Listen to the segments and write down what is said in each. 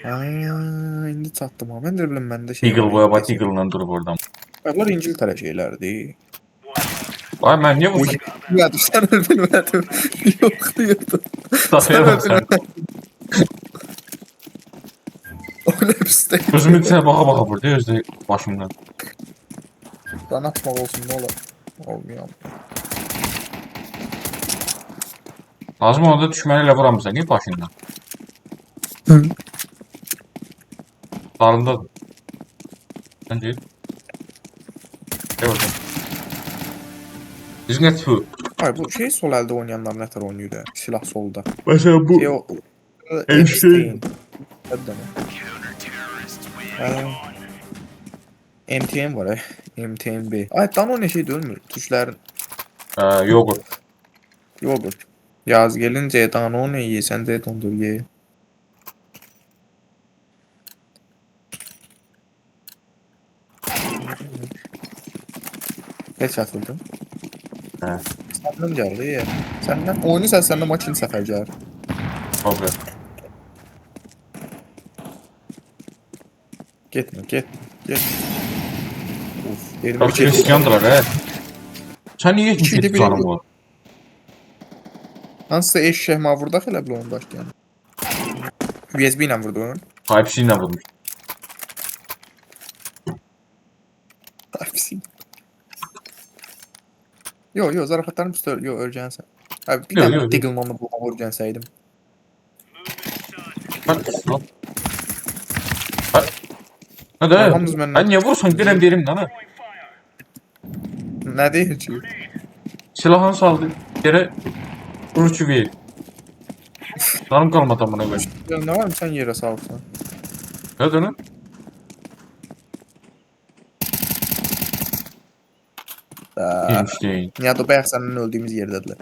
Aa, indi çatdım ha. Ben de bilmem bende şey Deagle var boya idi bak, desin. Deagle'la durub oradan. Bunlar İngiltere şeylerdi. Ay mən niyə Uy. vursam? Ya sen öl bilmedim. Yok diyordum. Sen Safaya öl bak sen. bilmedim. O hepsiydi. Gözümün içine baxa-baxa vurdu özü başımdan. Dan atmak olsun ne olur. Olmuyor. Lazım onda düşməni ilə vuramırsan, niyə başından? Hı. Darındadır. Sən deyil. Gel bakalım. Düzgün et bu. Ay bu şey sol elde oynayanlar ne kadar oynuyor da. Silah solda. Mesela bu Şey o. Einstein. Hadi deme. MTN var ya. MTNB. Ay dan o ne şey değil mi? Tuşların Yogur. yogurt. Yaz gelince dan o ne ye sen de dondur ye. Geç atıldım. Hə, Senden geldi ya. Senden oyunu sen senden maçın sefer gel. yogur. Gitme git. Git. Uf. Elimi Çok Hristiyandılar he. Sen niye İkiydi 77 biri canın bu. var? Hansısa eşşeh ma vurdu hele bile onu başlayan. USB ile vurdu onu. Type-C ilə vurmuş. Hepsi. Yo zarafatlarım üstü yo öleceğin sen. Abi bir Yo, tane yo, yo. Deagle'ın onu bulma vuracaksaydım. Lan. Hadi. Arkamız benden. Ben niye vursan direm derim lan ha. Ne değil ki? Silahını saldı. Yere vurucu ver. Canım kalmadı amına koyayım. Ya ne var mı sen yere sağlıksan? Hadi lan. Einstein. Ya da bayağı senin öldüğümüz yerdedirler.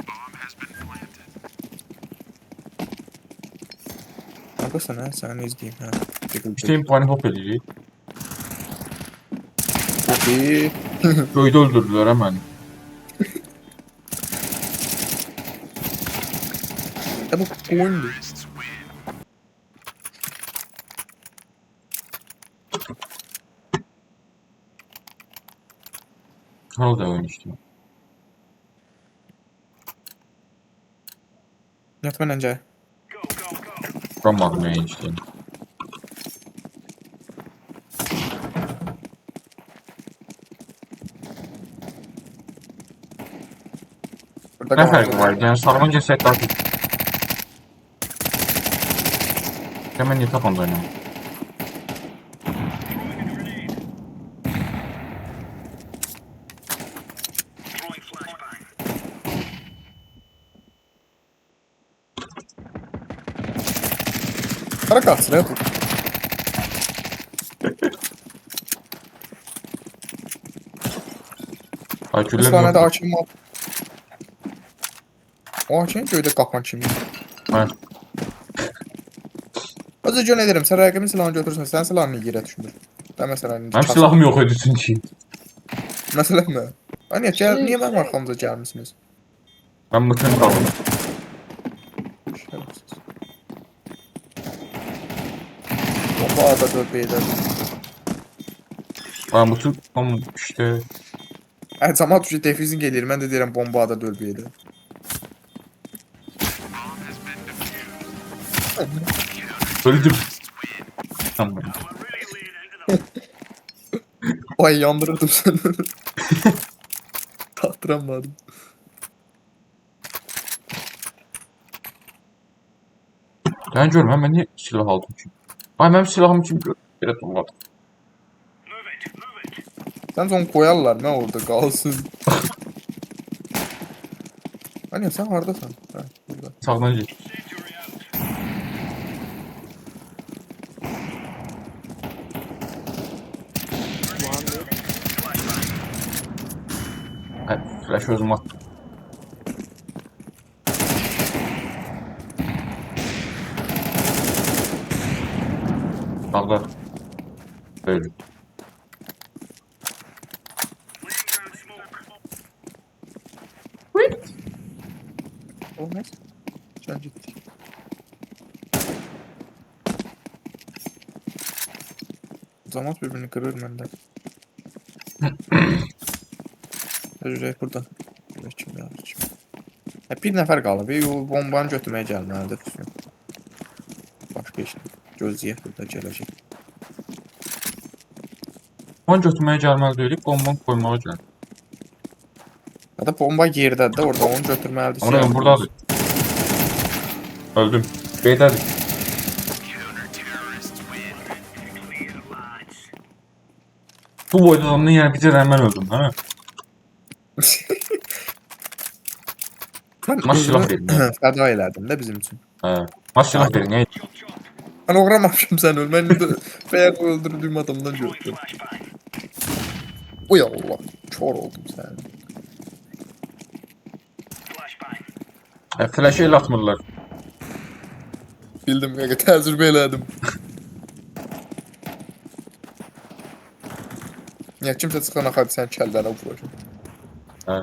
Arkadaşlar ha sen izleyeyim ha. Einstein panik hop edecek. Çok iyi. Köyde öldürdüler hemen. Ya bu oyundu. Kral da oyun işte. Yatman önce. Vuramadım ya Einstein. Burada Ne kaldı. farkı var? Yani sarman ceset artık. Hemen yatak onda oynayalım. Para kalsın ya bu. Aküllerim Mesela ne de yok. açayım al. O açayım köyde kapan şimdi. Ha. Azıcık ne derim sen rəqimin silahını götürürsən sen silahını yerə düşmür. Da mesela Benim silahım yok idi çünkü. Mesela ne? Hani niye benim arkamda gelmişsiniz? Ben mıkın kaldım. Şerefsiz. Bomba ada dövbeyler. Ben bütün ama işte Hər zaman düşü defizin gelir mən də deyirəm bomba ada dövbeyler. öldüm. Tamam. Ay yandırırdım seni. Tahtıramadım. Ben görmem ben niye silah aldım çünkü. Ay benim silahım için bir durmadım. Sen onu koyarlar ne orada kalsın. Hani sen hardasan? Ha, burada. Sağdan git. Ay flash özüm attım. Sağda. Böyle. Olmaz. Sen git. Zaman birbirini kırır məndə. Ürək burada. Kim ya? Bir nəfər qalıb. O bombanı götürməyə gəlməlidir. Başqa iş. Gözləyək burada gələcək. Onu götürməyə gəlməli deyilik, bombanı koymağa gəl. Ya da bomba yerdədir, orada onu götürməlidir. Ama ben buradadır. Öldüm. B'dedir. Bu boyda adamdan yani bir de ben öldüm değil mi? Sen Maç silah özünü verin. Ya. fəda elədin də bizim üçün. He. Maç silah verin. Ya. Mən uğramamışım sən öl. Mən indi bayaq öldürdüyüm adamdan gördüm. Uy Allah. Kör oldum sən. Flash'ı el atmırlar. Bildim ya, təcrübə elədim. Ya kimsə çıxana xəbər sən kəllərə vuracaq. He.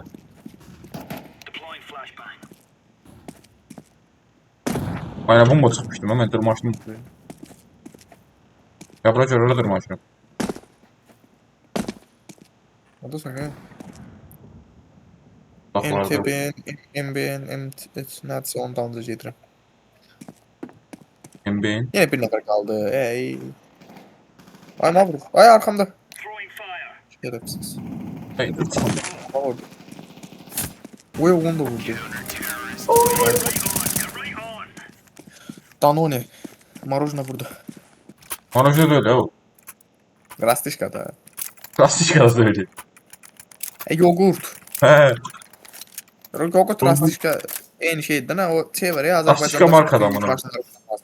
Aynen bomba çıkmıştım hemen tırmaştım. Ya bırak öyle tırmaştım. O da sonra Bak vardı. MBN, nədirsə ondan da gedirəm. MB'in. Yenə bir nəfər qaldı. Ey. Ay nə vurur? Ay arxamda. Şerefsiz. Hey, lütfen. Ama vurdu. Uy onu da vurdu. Danone. Marojna vurdu. Bana şey öyle o. Rastişka da. Plastik gazı öyle. Yoğurt. He. Yoğurt rastişka eyni şeydir nə? O şey var ya Azərbaycanda. Rastişka markadan bunu.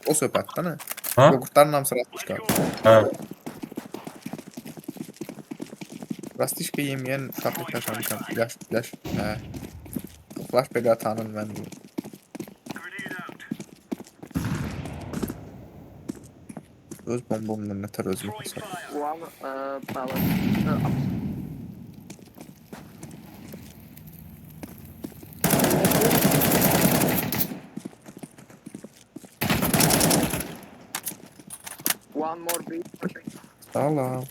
O söhbətdə nə? Ha? Yoğurtların hamısı rastişka. He. Rastişka yeməyən uşaqlıq yaşamışam. Yaş. Hə. Flash belə tanın mən. Öz bombamla nətər özümü hesab. One pallet. One more beat. Salam.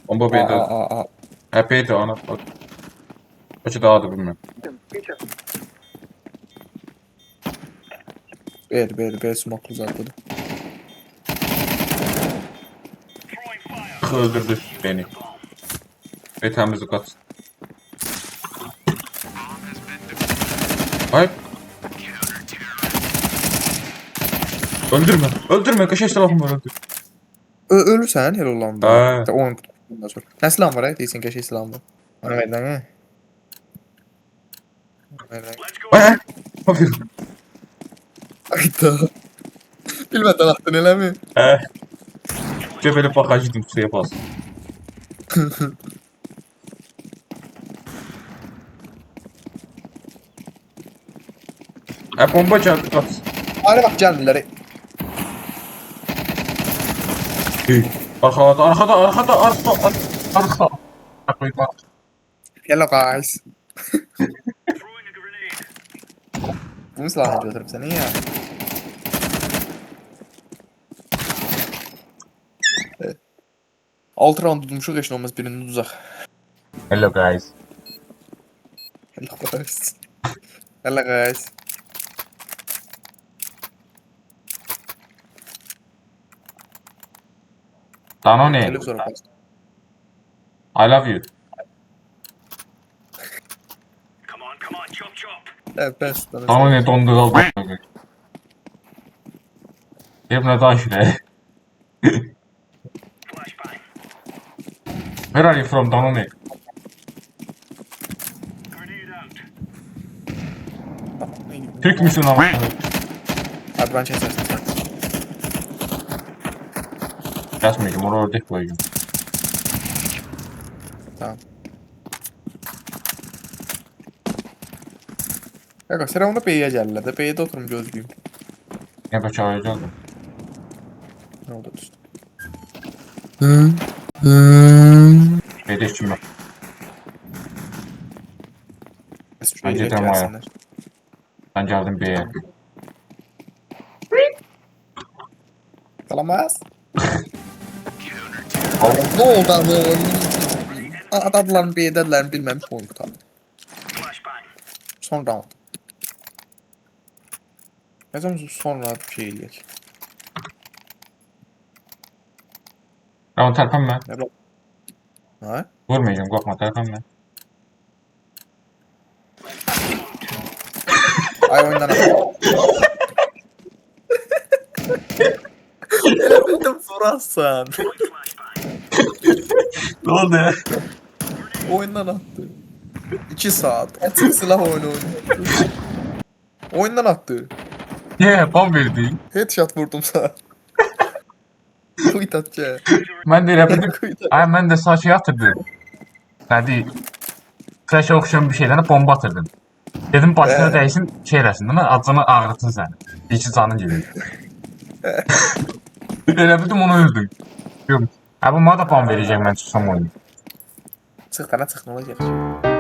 Bomba B'de. Aa. He B'de ana. Bak. Kaçı dağıdı bilmem. Picture. B smoke uzatladı. Öldürdü beni. Ve temizlik at. Hayır. Öldürme. Öldürme. Kaşe silahım var öldür. Ölürsən elə olanda. Hə. Oyun bundan sonra. Nə silah var deyirsən ki, silah var. Ana verdən hə. Ay. Ne yapıyorsun? Ayda. Bilmədən atdın eləmi? He. Cebeli bakacıydım suya bas. He bomba geldi kaç. Hadi bak gəlmirlər. Arkada. Bak. Hello guys. Bunu silahını götürüb səni ya. Evet. 6 round tutmuşuq, heç nə olmaz birini tutacaq. Hello guys. Hello guys. Hello guys. Danone. Gəlib sonra bax. I love you. Evet, bəs. Danone dondu kaldı. Yerine daha şuraya. Where are you from Danone? Türk müsün ama? Abi ben kesersin sen. Kesmeyeceğim, oraya ördek koyacağım. Tamam. Kanka sıra onda B'ye gəlirlər də. B'də oturum gözləyim. Ne kaçıracağız? Ne oldu düşdü? B'de işim yok. Bəs Bence şuraya de Maya. gəlsinlər. Ben geldim B'ye. Kalamaz. Ne oldu ama? Adamların B'dədirlərini bilməmiş oyun qutardı. Son round. Nəzəm sonra bir şey eləyək. Ama tərpənmə. Nə bak? Ha? Vurmayacağım, qorxma, tərpənmə. Ay oyundan atdım. Elə bildim vurarsan. Ne oldu ya? Oyundan attı. 2 saat. Açık silah oyunu oynuyor. Oyundan attı. Niye? Bom verdi. Headshot vurdum sana. Kuyut atacak. Ben de elə bildim. Kuyut at. Ay, mən də sağ şey atırdım. Nədir? Flash'a oxşayan bir şeylərə bomba atırdım. Dedim başına dəysin, şey eləsin, değil mi? Acını ağrıtsın səni. İçi canın gelir. Elə bildim onu öldüm. Yok. Ha, bu bana da puan verəcək mən çıxsam oyunu. Çıx, tənə çıx, nə olacaq?